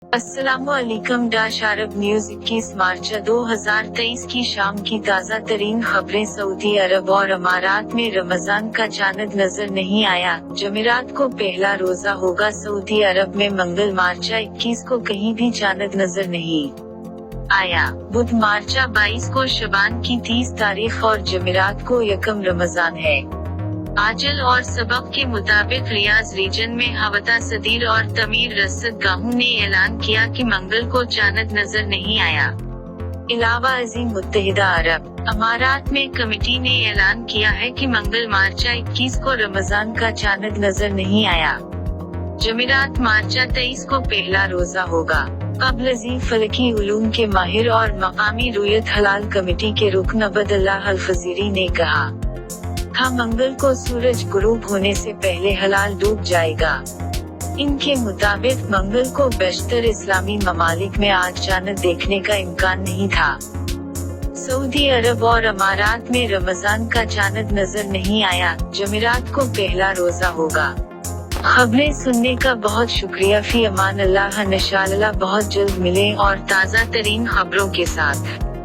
अस्सलामुअलैकुम। Arab News 21 मार्च 2023 की शाम की ताज़ा तरीन खबरें। सऊदी अरब और अमारात में रमजान का चांद नजर नहीं आया, जमेरात को पहला रोजा होगा। सऊदी अरब में मंगल मार्च 21 को कहीं भी चांद नजर नहीं आया। बुध मार्च 22 को शबान की 30 तारीख और जमेरात को यकम रमजान है। आजल और सबक के मुताबिक रियाज रीजन में हवता सदीर और तमीर रसद गाहों ने ऐलान किया कि मंगल को चांद नजर नहीं आया। इलावा अजीम मुत्तहिदा अरब अमारात में कमेटी ने ऐलान किया है कि मंगल मार्च 21 को रमजान का चांद नजर नहीं आया। जमेरात मार्च 23 को पहला रोजा होगा। कबल फलकी उलूम के माहिर और मकामी रुयत हलाल कमेटी के रुकन अब्दुल्लाह अल फजीरी ने कहा था मंगल को सूरज गुरूब होने से पहले हलाल डूब जाएगा। इनके मुताबिक मंगल को बेशतर इस्लामी ममालिक में आज चांद देखने का इम्कान नहीं था। सऊदी अरब और अमारात में रमजान का चांद नजर नहीं आया, जमेरात को पहला रोजा होगा। खबरें सुनने का बहुत शुक्रिया। फी अमान अल्लाह, इंशाअल्लाह बहुत जल्द मिलें और ताज़ा तरीन खबरों के साथ।